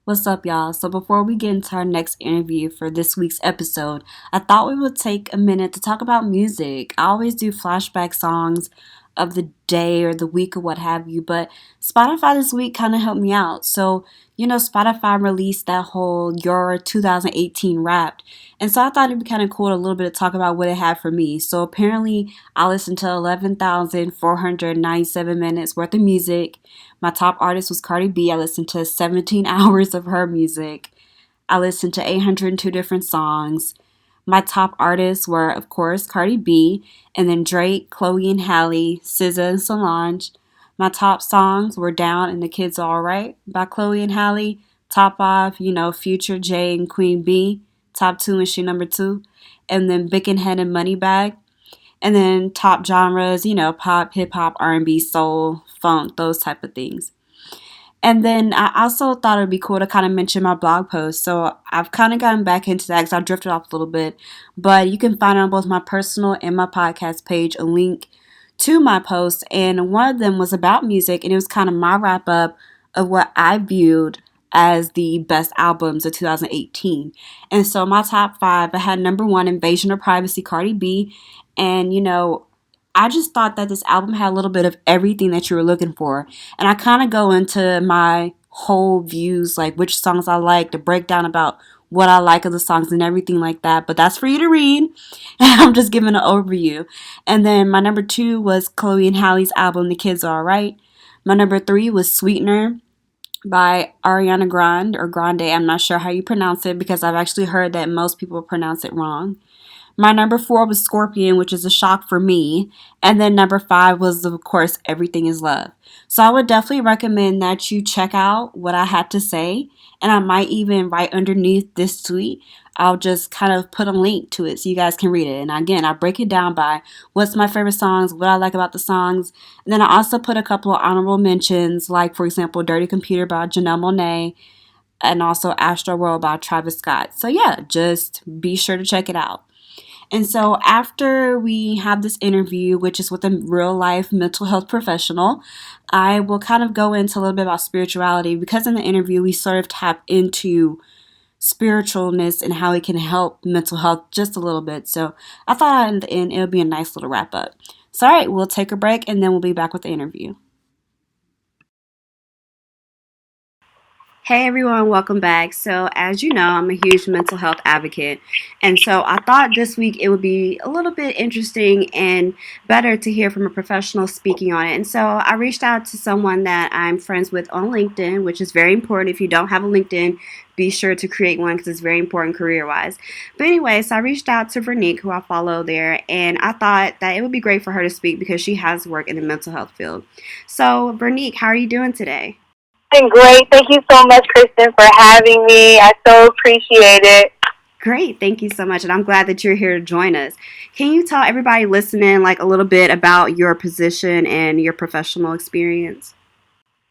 What's up, y'all? So, before we get into our next interview for this week's episode, I thought we would take a minute to talk about music. I always do flashback songs of the day or the week or what have you, but Spotify this week kind of helped me out. So, Spotify released that whole Your 2018 Wrapped. And so I thought it'd be kind of cool to a little bit to talk about what it had for me. So, apparently, I listened to 11,497 minutes worth of music. My top artist was Cardi B. I listened to 17 hours of her music. I listened to 802 different songs. My top artists were, of course, Cardi B, and then Drake, Chloe and Halle, SZA and Solange. My top songs were Down and the Kidz Are Alright by Chloe and Halle. Top 5, Future, Jay and Queen B. Top 2 and She Number 2. And then Big and Head and Moneybag. And then top genres, pop, hip hop, R&B, soul, funk, those type of things. And then I also thought it would be cool to kind of mention my blog post. So I've kind of gotten back into that because I drifted off a little bit. But you can find on both my personal and my podcast page a link to my posts. And one of them was about music. And it was kind of my wrap up of what I viewed as the best albums of 2018. And so my top 5, I had number 1, Invasion of Privacy, Cardi B. And, I just thought that this album had a little bit of everything that you were looking for. And I kind of go into my whole views, like which songs I like, the breakdown about what I like of the songs and everything like that. But that's for you to read. And I'm just giving an overview. And then my number 2 was Chloe and Halle's album, The Kidz Are Alright. My number 3 was Sweetener by Ariana Grande or Grande. I'm not sure how you pronounce it because I've actually heard that most people pronounce it wrong. My number 4 was Scorpion, which is a shock for me. And then number 5 was, of course, Everything is Love. So I would definitely recommend that you check out what I had to say. And I might even write underneath this tweet. I'll just kind of put a link to it so you guys can read it. And again, I break it down by what's my favorite songs, what I like about the songs. And then I also put a couple of honorable mentions, like, for example, Dirty Computer by Janelle Monáe and also Astro World by Travis Scott. So yeah, just be sure to check it out. And so after we have this interview, which is with a real life mental health professional, I will kind of go into a little bit about spirituality because in the interview we sort of tap into spiritualness and how it can help mental health just a little bit. So I thought in the end it would be a nice little wrap up. So all right, we'll take a break and then we'll be back with the interview. Hey everyone, welcome back. So, as you know, I'm a huge mental health advocate. And so I thought this week it would be a little bit interesting and better to hear from a professional speaking on it. And so I reached out to someone that I'm friends with on LinkedIn, which is very important. If you don't have a LinkedIn, be sure to create one because it's very important career wise. But anyway, so I reached out to Vernique, who I follow there, and I thought that it would be great for her to speak because she has worked in the mental health field. So, Vernique, how are you doing today? Doing great. Thank you so much, Kristen, for having me. I so appreciate it. Great, thank you so much, and I'm glad that you're here to join us. Can you tell everybody listening like a little bit about your position and your professional experience?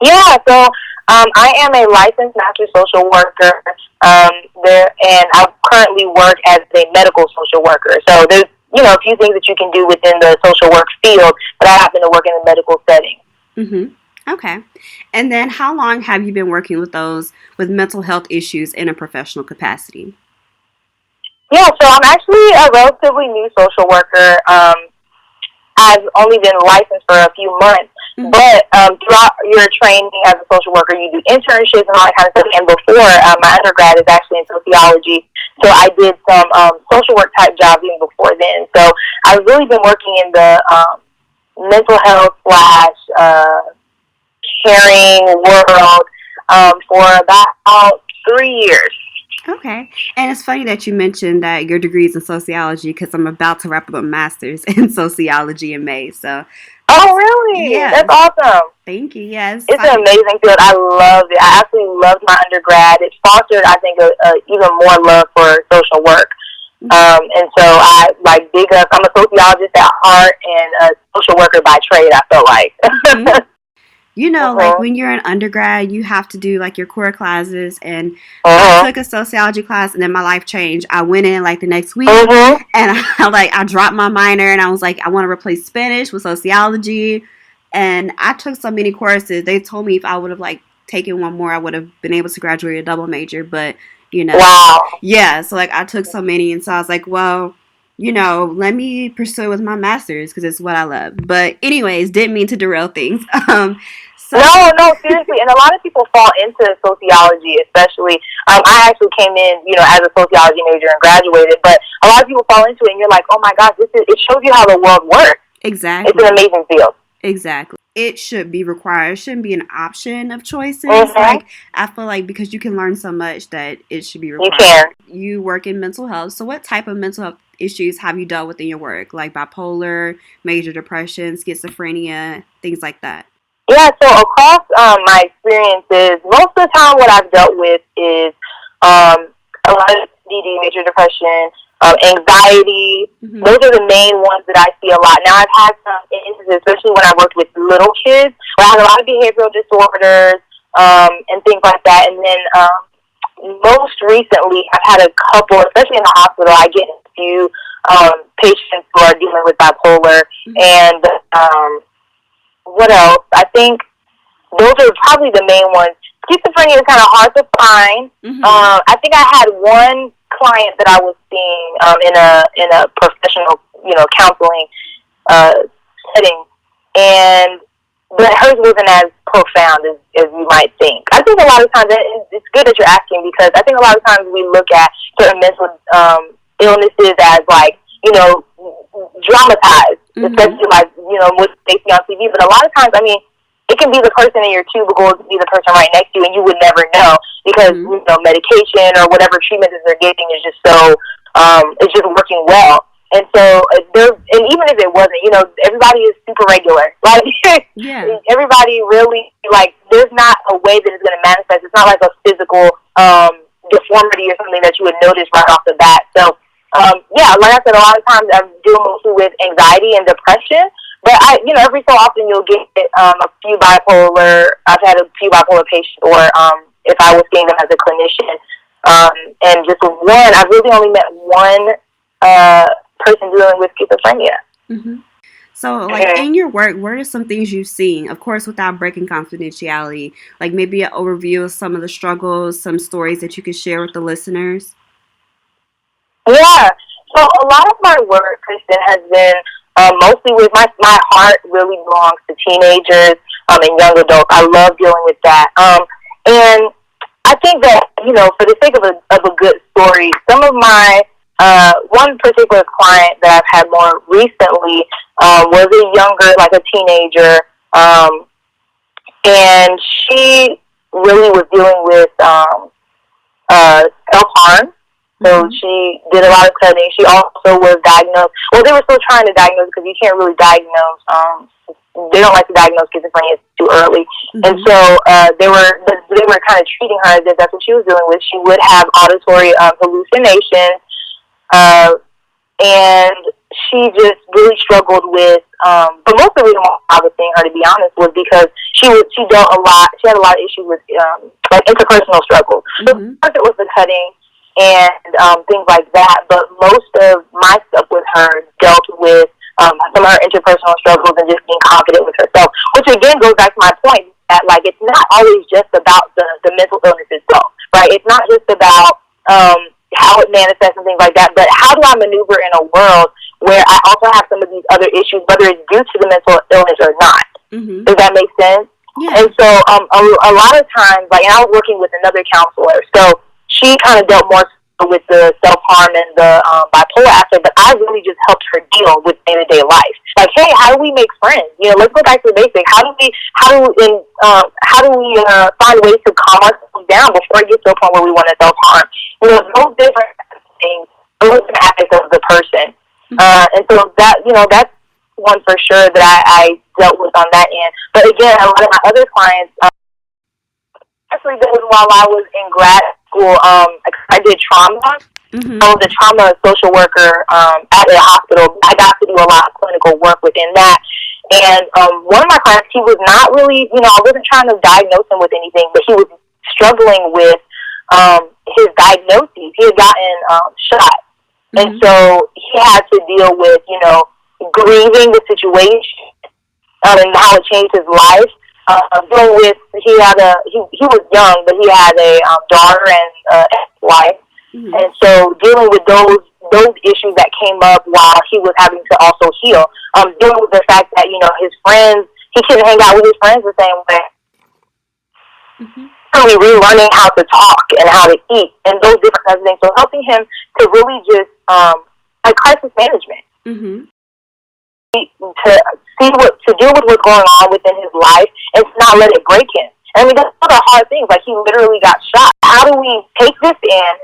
Yeah, so I am a licensed master social worker and I currently work as a medical social worker. So there's, a few things that you can do within the social work field, but I happen to work in a medical setting. Mm-hmm. Okay. And then how long have you been working with those with mental health issues in a professional capacity? Yeah, so I'm actually a relatively new social worker. I've only been licensed for a few months, but throughout your training as a social worker, you do internships and all that kind of stuff. And before, my undergrad is actually in sociology, so I did some social work type jobs even before then. So I've really been working in the mental health / caring world for about 3 years. Okay. And it's funny that you mentioned that your degree is in sociology because I'm about to wrap up a master's in sociology in May. So, oh, really? yeah. That's awesome. Thank you. Yes. It's an amazing field. I loved it. I absolutely loved my undergrad. It fostered, I think, even more love for social work. And so I big up. I'm a sociologist at heart and a social worker by trade, I feel like. Like when you're an undergrad, you have to do like your core classes, and I took a sociology class, and then my life changed. I went in like the next week, and I dropped my minor, and I was like, I want to replace Spanish with sociology, and I took so many courses. They told me if I would have like taken one more, I would have been able to graduate a double major. But, you know, Wow. yeah, so like I took so many, and so I was like, well, you know, let me pursue with my master's because it's what I love. But anyways, didn't mean to derail things. So No, no, seriously. And a lot of people fall into sociology, especially. I actually came in, as a sociology major and graduated, but a lot of people fall into it and you're like, oh my gosh, it shows you how the world works. exactly, It's an amazing field. exactly. It should be required. It shouldn't be an option of choices. Mm-hmm. Like I feel like because you can learn so much that it should be You required. can. You work in mental health. So what type of mental health issues have you dealt with in your work? Like bipolar, major depression, schizophrenia, things like that. Yeah, so across my experiences, most of the time what I've dealt with is a lot of DD, major depression, anxiety. Mm-hmm. Those are the main ones that I see a lot. Now, I've had some instances, especially when I worked with little kids, where I had a lot of behavioral disorders and things like that. And then most recently, I've had a couple, especially in the hospital, I get a few patients who are dealing with bipolar. Mm-hmm. And what else? I think those are probably the main ones. Schizophrenia is kind of hard to find. Mm-hmm. I think I had one client that I was seeing in a professional, counseling setting, and but hers wasn't as profound as you might think. I think a lot of times it's good that you're asking, because I think a lot of times we look at certain mental illnesses as like, dramatized, mm-hmm. especially like, what they see on TV. But a lot of times, I mean, it can be the person in your cubicle, it can be the person right next to you, and you would never know because, mm-hmm. Medication or whatever treatment that they're getting is just so, it's just working well. And so, and even if it wasn't, everybody is super regular. Like, yeah. Everybody really, like, there's not a way that it's going to manifest. It's not like a physical deformity or something that you would notice right off the bat. So, yeah, like I said, a lot of times I'm dealing mostly with anxiety and depression. But every so often you'll get a few bipolar. I've had a few bipolar patients, or if I was seeing them as a clinician, and just one. I've really only met one person dealing with schizophrenia. Mm-hmm. So, like, in your work, what are some things you've seen? Of course, without breaking confidentiality, like maybe an overview of some of the struggles, some stories that you could share with the listeners. Yeah. So a lot of my work, Kristen, has been mostly with my heart really belongs to teenagers and young adults. I love dealing with that. And I think that, for the sake of a good story, some of my one particular client that I've had more recently was a younger, like a teenager, and she really was dealing with self-harm. So she did a lot of cutting. She also was diagnosed. Well, they were still trying to diagnose, because you can't really diagnose. They don't like to diagnose schizophrenia too early. Mm-hmm. And so they were kind of treating her as if that's what she was dealing with. She would have auditory hallucinations, and she just really struggled with. But most of the reason why I was seeing her, to be honest, was because she dealt a lot. She had a lot of issues with like interpersonal struggles. Mm-hmm. So first it was the cutting and things like that. But most of my stuff with her dealt with some of her interpersonal struggles and just being confident with herself. Which again goes back to my point that, like, it's not always just about the mental illness itself, right? It's not just about how it manifests and things like that, but how do I maneuver in a world where I also have some of these other issues, whether it's due to the mental illness or not. Mm-hmm. Does that make sense? Yeah. And so a lot of times, like, and I was working with another counselor, so she kind of dealt more with the self-harm and the bipolar aspect, but I really just helped her deal with day-to-day life. Like, hey, how do we make friends? Let's go back to the basics. How do we find ways to calm ourselves down before it gets to a point where we want to self-harm? Those different things, those different aspects of the person. And so that's one for sure that I dealt with on that end. But again, a lot of my other clients, actually, that was while I was in grad school. I did trauma. Mm-hmm. So the trauma social worker at a hospital, I got to do a lot of clinical work within that. And one of my clients, he was not really, I wasn't trying to diagnose him with anything, but he was struggling with his diagnoses. He had gotten shot. Mm-hmm. And so he had to deal with, grieving the situation and how it changed his life. dealing with, he was young, but he had a daughter and wife, Mm-hmm. and so dealing with those issues that came up while he was having to also heal, dealing with the fact that his friends, he couldn't hang out with his friends the same way. Mm-hmm. Really relearning how to talk and how to eat and those different kinds of things. So helping him to really just like crisis management. Mm-hmm. To deal with what's going on within his life and to not let it break him. I mean, that's one of the hard things. Like, he literally got shot. How do we take this and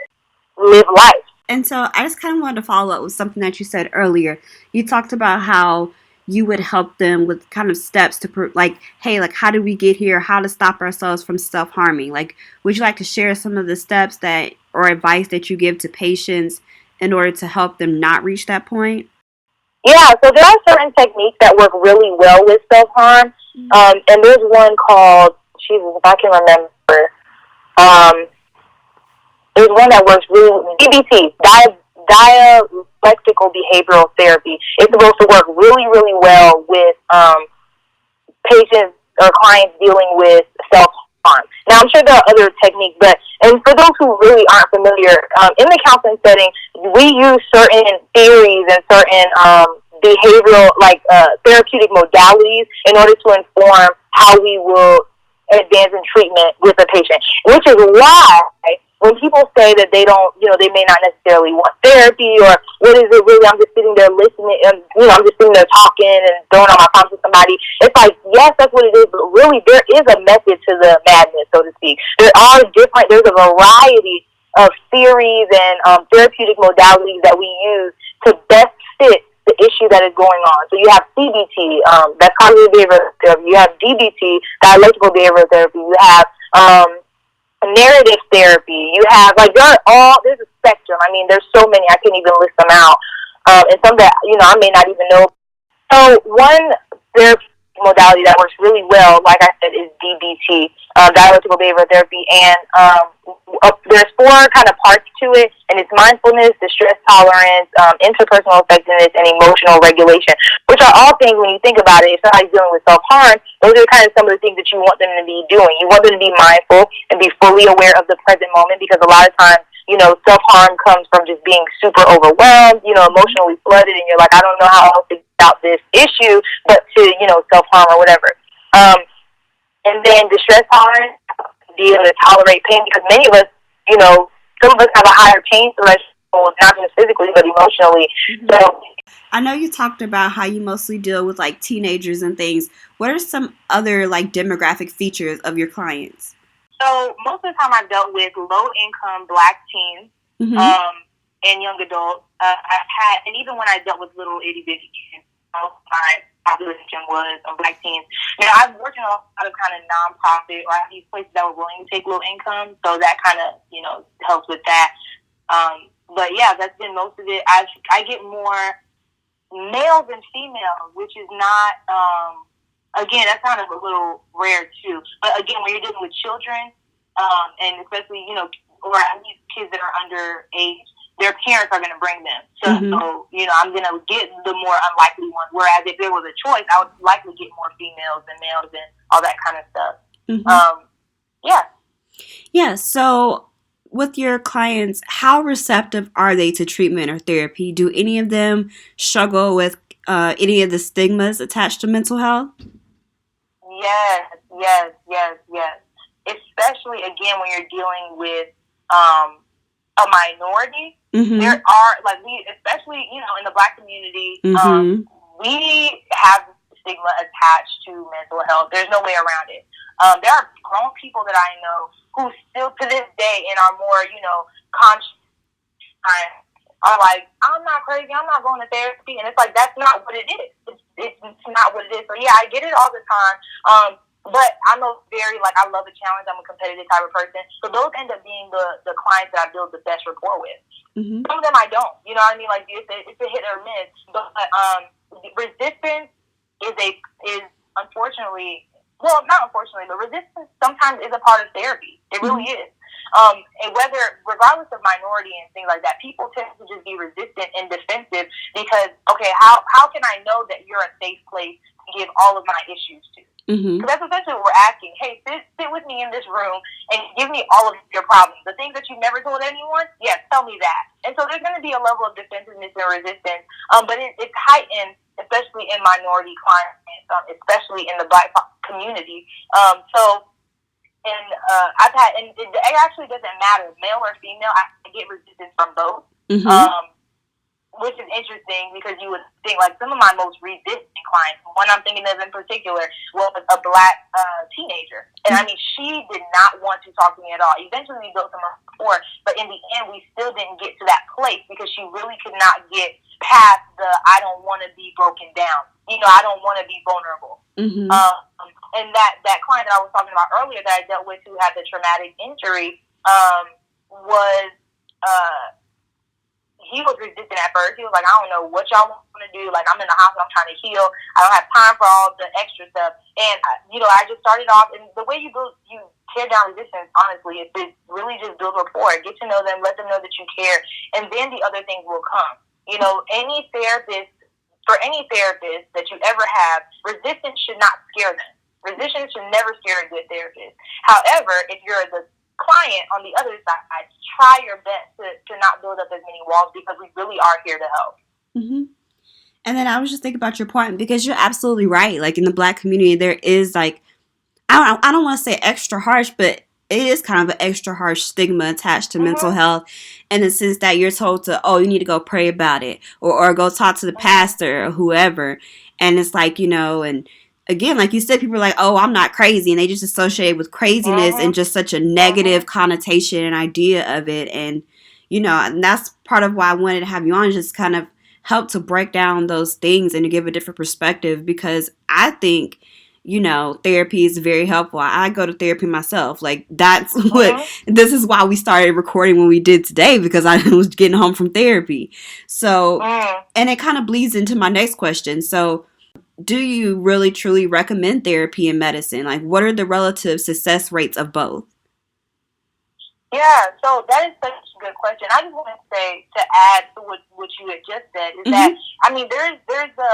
live life? And so I just kind of wanted to follow up with something that you said earlier. You talked about how you would help them with kind of steps to, like, hey, like, how did we get here? How to stop ourselves from self-harming? Like, would you like to share some of the steps that or advice that you give to patients in order to help them not reach that point? Yeah, so there are certain techniques that work really well with self-harm. And there's one called, Jesus, if I can remember, there's one that works really well. DBT, dialectical behavioral therapy. It's supposed to work really, really well with patients or clients dealing with self-harm. Now, I'm sure there are other techniques, and for those who really aren't familiar, in the counseling setting, we use certain theories and certain behavioral, therapeutic modalities in order to inform how we will advance in treatment with a patient, which is why when people say that they don't, they may not necessarily want therapy or what is it really, I'm just sitting there listening and, I'm just sitting there talking and throwing out my problems to somebody. It's like, yes, that's what it is, but really there is a method to the madness, so to speak. There's a variety of theories and therapeutic modalities that we use to best fit the issue that is going on. So you have CBT, that's cognitive behavioral therapy. You have DBT, dialectical behavioral therapy. You have narrative therapy. You have, there's a spectrum. I mean, there's so many, I can't even list them out. And some that, I may not even know. So one therapy modality that works really well, like I said, is DBT, dialectical behavioral therapy. And there's 4 kind of parts to it, and it's mindfulness, distress tolerance, interpersonal effectiveness, and emotional regulation, which are all things, when you think about it, if somebody's dealing with self-harm, those are kind of some of the things that you want them to be doing. You want them to be mindful and be fully aware of the present moment, because a lot of times, self-harm comes from just being super overwhelmed, emotionally flooded, and you're like, I don't know how else to get out this issue, but to, self-harm or whatever. And then distress tolerance, be able to tolerate pain, because many of us, some of us have a higher pain threshold, not just physically, but emotionally. Mm-hmm. So I know you talked about how you mostly deal with teenagers and things. What are some other demographic features of your clients? So most of the time I've dealt with low-income Black teens, mm-hmm. And young adults. And even when I dealt with little itty-bitty kids, my population was Black teens. Now, I've worked in a lot of kind of nonprofit or these places that were willing to take low income, so that kind of, helps with that. But yeah, that's been most of it. I get more males than females, which is not, again, that's kind of a little rare too. But again, when you're dealing with children, and especially, or at least kids that are under age, their parents are going to bring them. So, mm-hmm. I'm going to get the more unlikely ones. Whereas if there was a choice, I would likely get more females than males and all that kind of stuff. Mm-hmm. Yeah. Yeah. So with your clients, how receptive are they to treatment or therapy? Do any of them struggle with any of the stigmas attached to mental health? Yes. Especially, again, when you're dealing with a minority. Mm-hmm. There are, especially, in the Black community, mm-hmm. We have stigma attached to mental health. There's no way around it. There are grown people that I know who still to this day and are more, conscious, are like, I'm not crazy, I'm not going to therapy. And it's like, that's not what it is. It's not what it is. So yeah, I get it all the time. But I'm I love a challenge. I'm a competitive type of person. So those end up being the clients that I build the best rapport with. Mm-hmm. Some of them I don't. You know what I mean? It's a hit or miss. But resistance is unfortunately, well, not unfortunately, but resistance sometimes is a part of therapy. It really mm-hmm. is. And regardless of minority and things like that, people tend to just be resistant and defensive because, okay, how can I know that you're a safe place give all of my issues to. Mm-hmm. Because that's essentially what we're asking. Hey, sit with me in this room and give me all of your problems. The things that you've never told anyone, yes, tell me that. And so there's going to be a level of defensiveness and resistance, but it's heightened, especially in minority clients, especially in the Black community. I've had, and it actually doesn't matter, male or female, I get resistance from both. Mm-hmm. Which is interesting because you would think, like, some of my most resistant clients, one I'm thinking of in particular was a Black teenager. And I mean, she did not want to talk to me at all. Eventually we built some rapport, but in the end we still didn't get to that place because she really could not get past the I don't want to be broken down. You know, I don't want to be vulnerable. Mm-hmm. And that client that I was talking about earlier that I dealt with who had the traumatic injury was he was resistant at first. He was like, I don't know what y'all want to do. Like, I'm in the hospital. I'm trying to heal. I don't have time for all the extra stuff. And, I just started off, and the way you tear down resistance, honestly, is to really just build rapport. Get to know them. Let them know that you care. And then the other things will come. For any therapist that you ever have, resistance should not scare them. Resistance should never scare a good therapist. However, if you're the client on the other side, try your best to not build up as many walls because we really are here to help. Mm-hmm. And then I was just thinking about your point because you're absolutely right. Like in the Black community, there is like, I don't want to say extra harsh, but it is kind of an extra harsh stigma attached to mental health in the sense that you're told to, you need to go pray about it or go talk to the pastor or whoever. And it's like, and again, like you said, people are like, I'm not crazy. And they just associate with craziness and just such a negative connotation and idea of it. And, and that's part of why I wanted to have you on, just kind of help to break down those things and to give a different perspective because I think, therapy is very helpful. I go to therapy myself. Like that's this is why we started recording when we did today because I was getting home from therapy. So, and it kind of bleeds into my next question. So, do you really truly recommend therapy and medicine? Like, what are the relative success rates of both? Yeah, so that is such a good question. I just want to say, to add to what you had just said, is that, I mean, there's the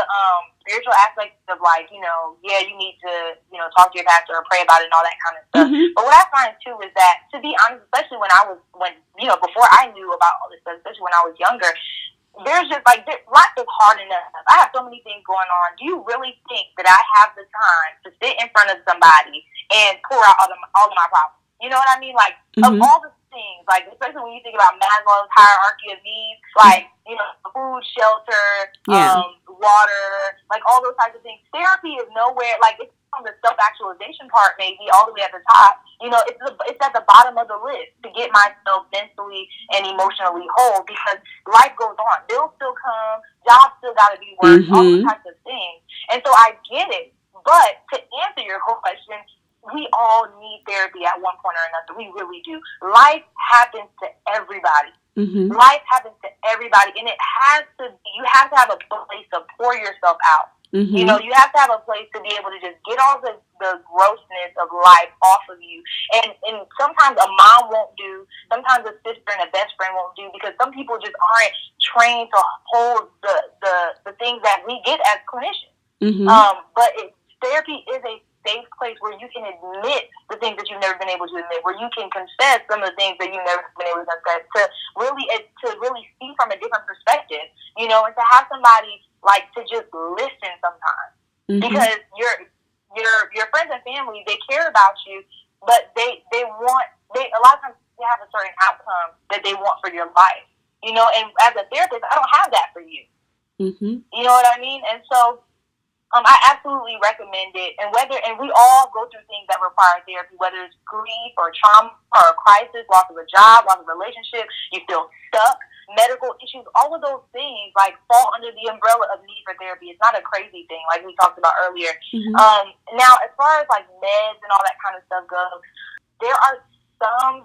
spiritual aspect of, like, you need to, talk to your pastor or pray about it and all that kind of stuff. But what I find, too, is that, to be honest, especially before I knew about all this stuff, especially when I was younger, there's just, like, life is hard enough. I have so many things going on. Do you really think that I have the time to sit in front of somebody and pour out all of my problems? You know what I mean? Like, of all the things, like, especially when you think about Maslow's hierarchy of needs, like, food, shelter, water, like, all those types of things. Therapy is nowhere, like, it's on the self-actualization part, maybe, all the way at the top. It's at the bottom of the list to get myself mentally and emotionally whole because life goes on. Bills still come, jobs still got to be worked, all those types of things. And so I get it. But to answer your question, we all need therapy at one point or another. We really do. Life happens to everybody. Life happens to everybody. And you have to have a place to pour yourself out. You have to have a place to be able to just get all the grossness of life off of you. And sometimes a mom won't do. Sometimes a sister and a best friend won't do because some people just aren't trained to hold the things that we get as clinicians. But therapy is a safe place where you can admit the things that you've never been able to admit, where you can confess some of the things that you've never been able to confess, to really see from a different perspective, and to have somebody like to just listen sometimes, because your friends and family, they care about you, but they a lot of times they have a certain outcome that they want for your life, and as a therapist, I don't have that for you. You know what I mean? And so I absolutely recommend it. And we all go through things that require therapy, whether it's grief or trauma or a crisis, loss of a job, loss of a relationship, you feel stuck, medical issues, all of those things like fall under the umbrella of need for therapy. It's not a crazy thing like we talked about earlier. Now, as far as like meds and all that kind of stuff goes, there are some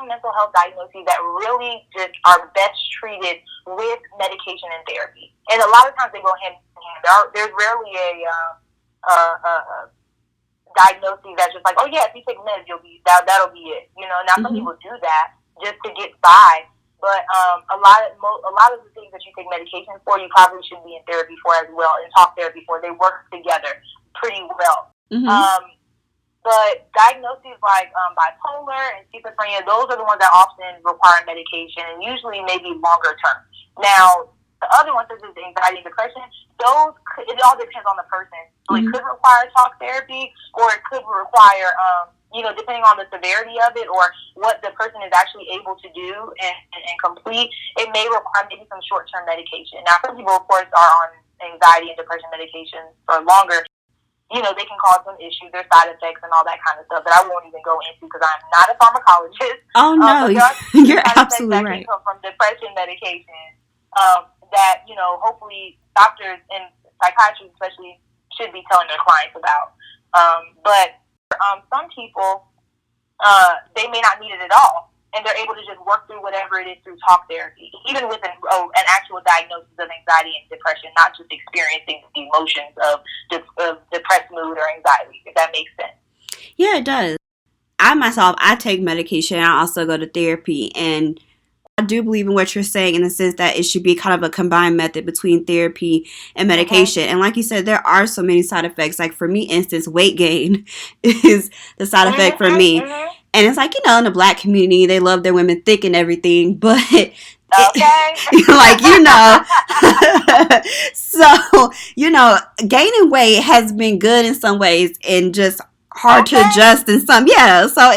mental health diagnoses that really just are best treated with medication and therapy. And a lot of times they go hand in hand. There's rarely a diagnosis that's just like, oh yeah, if you take meds, that'll be it. Now some people do that just to get by. But a lot of the things that you take medication for, you probably should be in therapy for as well, and talk therapy for. They work together pretty well. Mm-hmm. But diagnoses like bipolar and schizophrenia, those are the ones that often require medication, and usually maybe longer term. Now, the other ones, such as anxiety and depression, it all depends on the person. So it could require talk therapy, or it could require, depending on the severity of it or what the person is actually able to do and complete, it may require maybe some short-term medication. Now, some people, of course, are on anxiety and depression medication for longer. They can cause some issues, their side effects and all that kind of stuff that I won't even go into because I'm not a pharmacologist. Oh, no, you're absolutely right. That can come from depression medication that, hopefully doctors and psychiatrists especially should be telling their clients about. But some people, they may not need it at all. And they're able to just work through whatever it is through talk therapy, even with an actual diagnosis of anxiety and depression, not just experiencing the emotions of depressed mood or anxiety, if that makes sense. Yeah, it does. I take medication. I also go to therapy. And I do believe in what you're saying in the sense that it should be kind of a combined method between therapy and medication. And like you said, there are so many side effects. Like for me, instance, weight gain is the side effect for me. And it's like, in the Black community, they love their women thick and everything, but so, gaining weight has been good in some ways and just hard to adjust in some. Yeah. So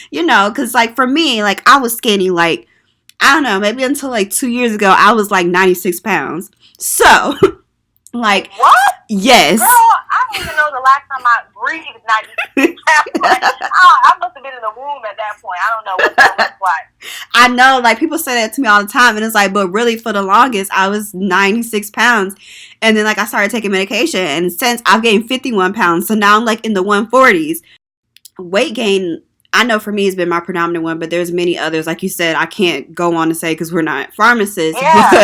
because like for me, like I was skinny, like, I don't know, maybe until like 2 years ago, I was like 96 pounds. So like, what? Yes. Girl, I don't even know the last time I breathed 96 pounds. Like, I must have been in the womb at that point. I don't know what that looks like. I know, like, people say that to me all the time, and it's like, but really, for the longest, I was 96 pounds, and then, like, I started taking medication, and since I've gained 51 pounds, so now I'm, like, in the 140s. Weight gain, I know for me, has been my predominant one, but there's many others. Like you said, I can't go on to say because we're not pharmacists. Yeah, but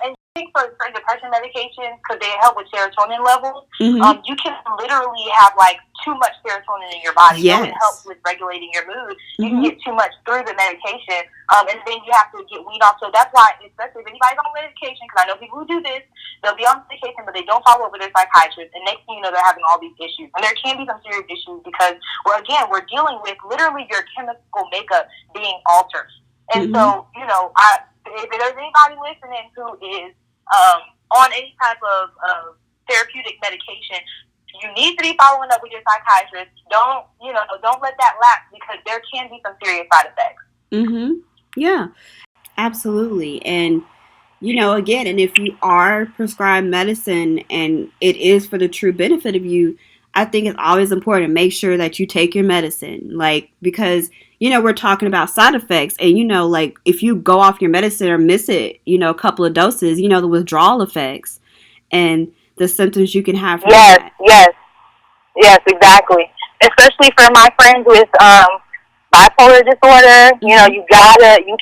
and I think for depression medications, because they help with serotonin levels, you can literally have like too much serotonin in your body. Yes. So it helps with regulating your mood. You can get too much through the medication, and then you have to get weaned off. So that's why, especially if anybody's on medication, because I know people who do this, they'll be on medication, but they don't follow up with their psychiatrist, and next thing you know, they're having all these issues. And there can be some serious issues because, we're dealing with literally your chemical makeup being altered. And so, if there's anybody listening who is on any type of therapeutic medication, you need to be following up with your psychiatrist. Don't let that lapse because there can be some serious side effects. Yeah, absolutely. And, again, and if you are prescribed medicine and it is for the true benefit of you, I think it's always important to make sure that you take your medicine, like, because, we're talking about side effects and, like if you go off your medicine or miss it, a couple of doses, the withdrawal effects and the symptoms you can have from that. Yes, exactly. Especially for my friends with bipolar disorder, you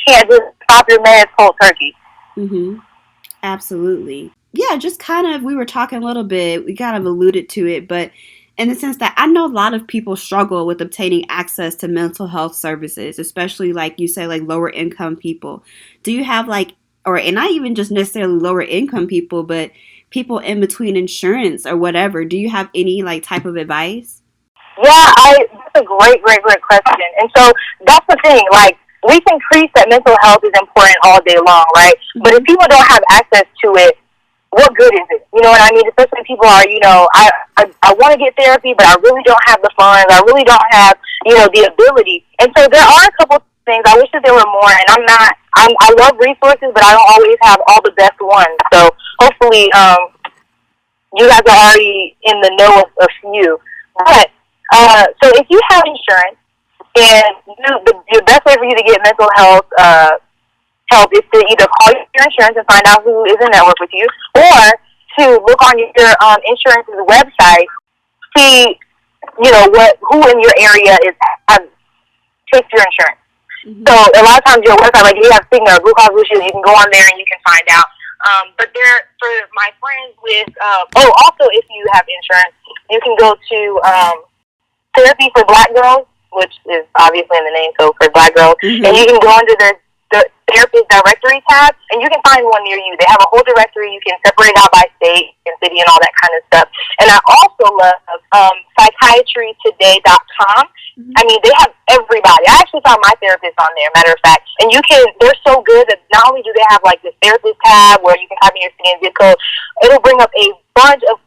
can't just stop your meds cold turkey. Absolutely. Yeah, just kind of, we were talking a little bit, we kind of alluded to it, but in the sense that I know a lot of people struggle with obtaining access to mental health services, especially like you say, like lower income people. Do you have and not even just necessarily lower income people, but people in between insurance or whatever? Do you have any type of advice? Yeah, that's a great question. And so that's the thing, we can preach that mental health is important all day long, right? But if people don't have access to it, what good is it? You know what I mean? Especially people are, I want to get therapy, but I really don't have the funds. I really don't have, the ability. And so there are a couple of things. I wish that there were more. And I love resources, but I don't always have all the best ones. So hopefully, you guys are already in the know of a few. But, so if you have insurance, and the best way for you to get mental health help is to either call your insurance and find out who is in network with you, or to look on your insurance's website, see who in your area takes your insurance. So a lot of times your website, like you have Cigna or Blue Cross Blue Shield, you can go on there and you can find out. But for my friends with also if you have insurance, you can go to Therapy for Black Girls, which is obviously in the name, so for Black girls, and you can go under the therapist directory tab, and you can find one near you. They have a whole directory. You can separate out by state and city and all that kind of stuff. And I also love psychiatrytoday.com. I mean, they have everybody. I actually found my therapist on there, matter of fact. And they're so good that not only do they have like this therapist tab where you can type in your city and zip code, it'll bring up a bunch of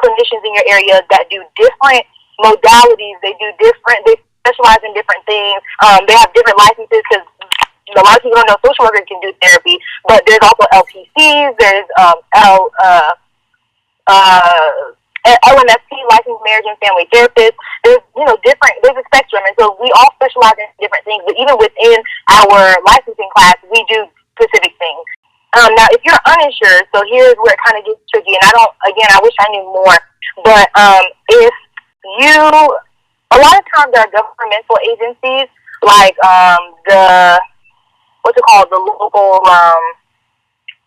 clinicians in your area that do different modalities. They specialize in different things. They have different licenses because a lot of people don't know social workers can do therapy, but there's also LPCs, there's LMFT, licensed marriage and family therapists. There's there's a spectrum, and so we all specialize in different things. But even within our licensing class, we do specific things. Now, if you're uninsured, so here's where it kind of gets tricky, and I wish I knew more, but if you, a lot of times there are governmental agencies like the local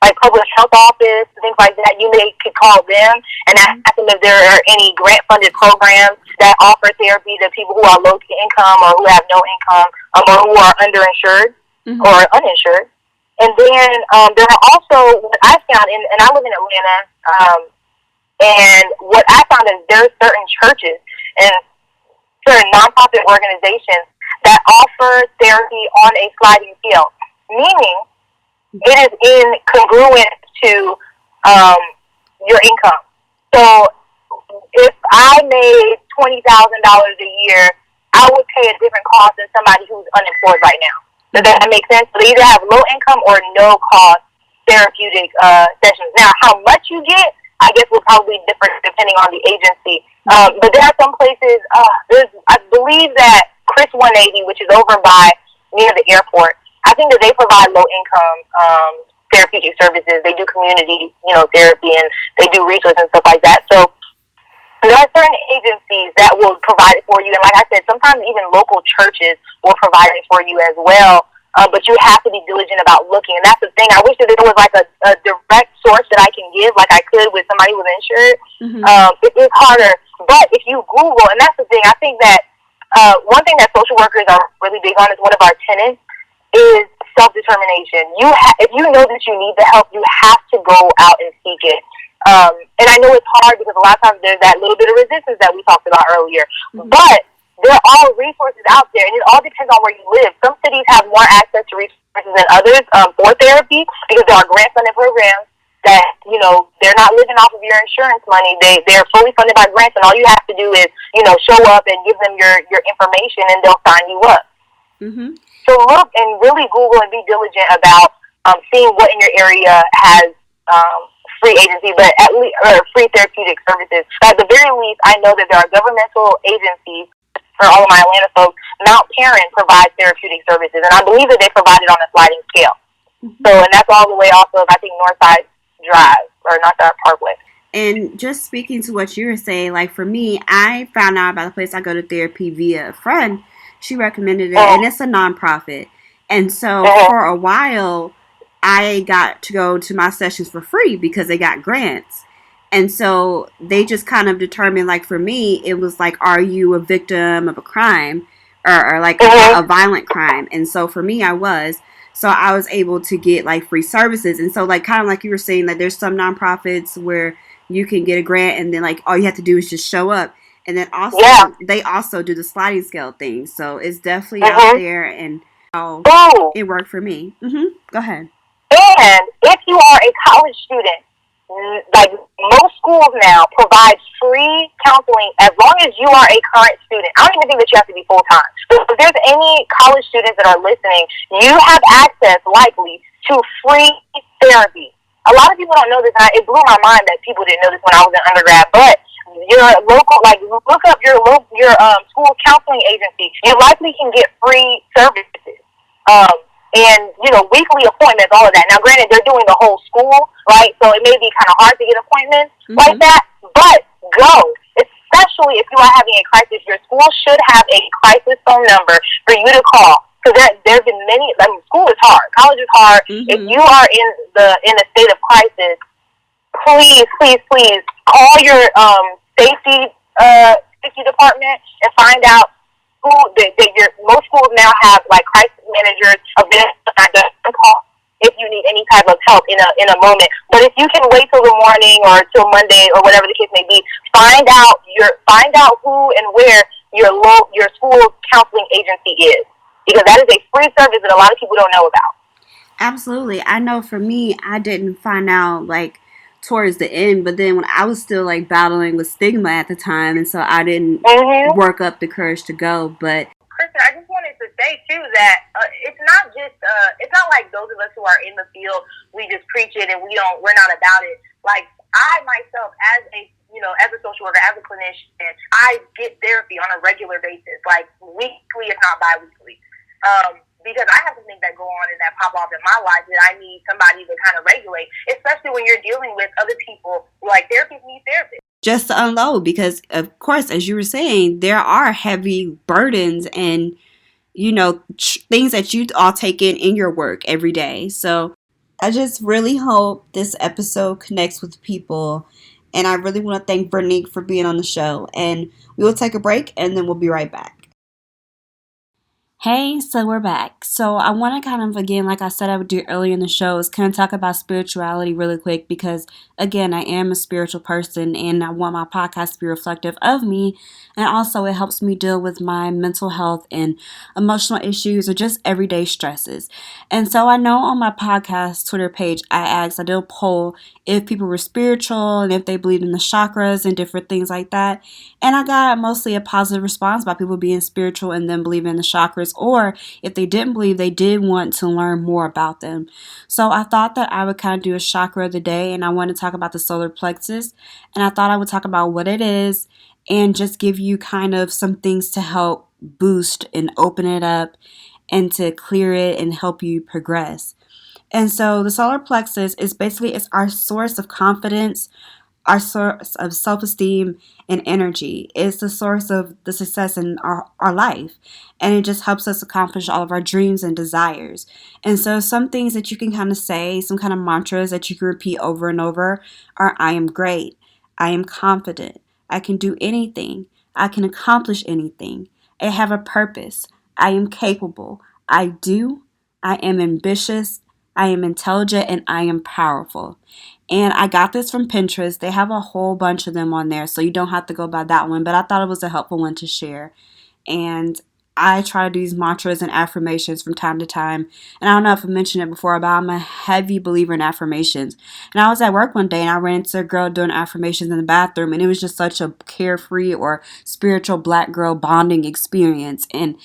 like public health office, things like that. You could call them and ask them if there are any grant funded programs that offer therapy to people who are low income or who have no income or who are underinsured or uninsured. And then there are also what I found, and I live in Atlanta, and what I found is there are certain churches and certain nonprofit organizations that offer therapy on a sliding scale, meaning it is incongruent to your income. So if I made $20,000 a year, I would pay a different cost than somebody who's unemployed right now. Does that make sense? So they either have low income or no cost therapeutic sessions. Now, how much you get, I guess, will probably differ depending on the agency. But there are some places, I believe that Chris 180, which is over by near the airport, I think that they provide low income therapeutic services. They do community, therapy, and they do research and stuff like that. So there are certain agencies that will provide it for you. And like I said, sometimes even local churches will provide it for you as well. But you have to be diligent about looking. And that's the thing. I wish that there was like a direct source that I can give, like I could with somebody who's insured. It is harder. But if you Google, and that's the thing, I think that one thing that social workers are really big on is one of our tenets is self-determination. If you know that you need the help, you have to go out and seek it. And I know it's hard because a lot of times there's that little bit of resistance that we talked about earlier. But there are resources out there, and it all depends on where you live. Some cities have more access to resources than others for therapy because there are grant-funded programs that, they're not living off of your insurance money. They're fully funded by grants, and all you have to do is, show up and give them your information, and they'll sign you up. So look and really Google and be diligent about seeing what in your area has free agency, but at least or free therapeutic services. At the very least, I know that there are governmental agencies. For all of my Atlanta folks, Mount Perrin provides therapeutic services, and I believe that they provide it on a sliding scale. So, and that's all the way off of, I think, Northside Drive or Northside Parkway. And just speaking to what you were saying, like for me, I found out about the place I go to therapy via a friend. She recommended it, and it's a nonprofit. And so for a while, I got to go to my sessions for free because they got grants. And so they just kind of determined, like for me, it was like, are you a victim of a crime or like a violent crime? And so for me, I was. So I was able to get like free services. And so like kind of like you were saying, that there's some nonprofits where you can get a grant and then like all you have to do is just show up. And then also they also do the sliding scale thing. So it's definitely out there, and it worked for me. Go ahead. And if you are a college student, like most schools now provide free counseling as long as you are a current student. I don't even think that you have to be full-time. So if there's any college students that are listening, you have access likely to free therapy. A lot of people don't know this, and it blew my mind that people didn't know this when I was in undergrad, but your local, like look up your school counseling agency. You likely can get free services. And, weekly appointments, all of that. Now, granted, they're doing the whole school, right? So it may be kind of hard to get appointments like that, but go. Especially if you are having a crisis, your school should have a crisis phone number for you to call. Because there have been many, school is hard. College is hard. If you are in a state of crisis, please call your safety department and find out most schools now have like crisis managers available. type of help in a moment. But if you can wait till the morning or till Monday or whatever the case may be, find out who and where your school counseling agency is, because that is a free service that a lot of people don't know about. Absolutely. I know for me, I didn't find out like towards the end, but then when I was still like battling with stigma at the time, and so I didn't work up the courage to go. But Kristen, I just wanted to say too that it's not like those of us who are in the field, we just preach it and we're not about it. Like I myself, as a social worker, as a clinician, I get therapy on a regular basis, like weekly, if not bi-weekly. Because I have some things that go on and that pop off in my life that I need somebody to kind of regulate, especially when you're dealing with other people. Like therapists need therapists. Just to unload, because of course, as you were saying, there are heavy burdens and things that you all take in your work every day. So I just really hope this episode connects with people. And I really want to thank Vernique for being on the show. And we will take a break and then we'll be right back. Hey, so we're back. So I want to kind of, again, like I said I would do earlier in the show, is kind of talk about spirituality really quick because, again, I am a spiritual person and I want my podcast to be reflective of me. And also it helps me deal with my mental health and emotional issues or just everyday stresses. And so I know on my podcast Twitter page, I did a poll if people were spiritual and if they believed in the chakras and different things like that. And I got mostly a positive response by people being spiritual and then believing in the chakras, or if they didn't believe, they did want to learn more about them. So I thought that I would kind of do a chakra of the day, and I want to talk about the solar plexus, and I thought I would talk about what it is and just give you kind of some things to help boost and open it up and to clear it and help you progress. And so the solar plexus is basically, it's our source of confidence, our source of self-esteem and energy. It's the source of the success in our life. And it just helps us accomplish all of our dreams and desires. And so some things that you can kind of say, some kind of mantras that you can repeat over and over are: I am great. I am confident. I can do anything. I can accomplish anything. I have a purpose. I am capable. I do. I am ambitious. I am intelligent, and I am powerful. And I got this from Pinterest. They have a whole bunch of them on there, so you don't have to go by that one, but I thought it was a helpful one to share. And I try to do these mantras and affirmations from time to time. And I don't know if I mentioned it before, but I'm a heavy believer in affirmations. And I was at work one day and I ran into a girl doing affirmations in the bathroom, and it was just such a carefree or spiritual black girl bonding experience. And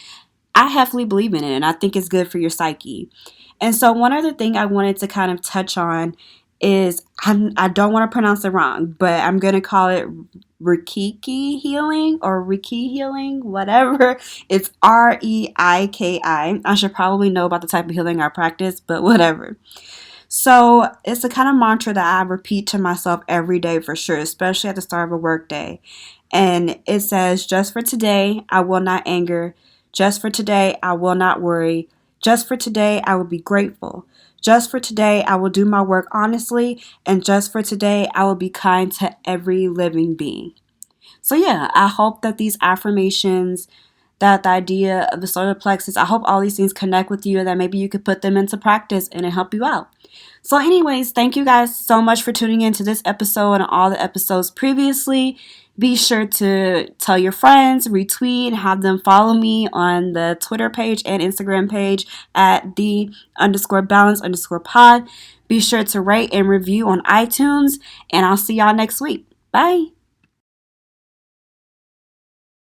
I heavily believe in it, and I think it's good for your psyche. And so one other thing I wanted to kind of touch on is, I don't want to pronounce it wrong, but I'm going to call it Reiki healing or Reiki healing, whatever. It's Reiki. I should probably know about the type of healing I practice, but whatever. So it's a kind of mantra that I repeat to myself every day for sure, especially at the start of a work day. And it says, just for today, I will not anger. Just for today, I will not worry. Just for today, I will be grateful. Just for today, I will do my work honestly. And just for today, I will be kind to every living being. So yeah, I hope that these affirmations, that the idea of the solar plexus, I hope all these things connect with you and that maybe you could put them into practice and it help you out. So anyways, thank you guys so much for tuning in to this episode and all the episodes previously. Be sure to tell your friends, retweet, have them follow me on the Twitter page and Instagram page at _balance_pod. Be sure to rate and review on iTunes, and I'll see y'all next week. Bye.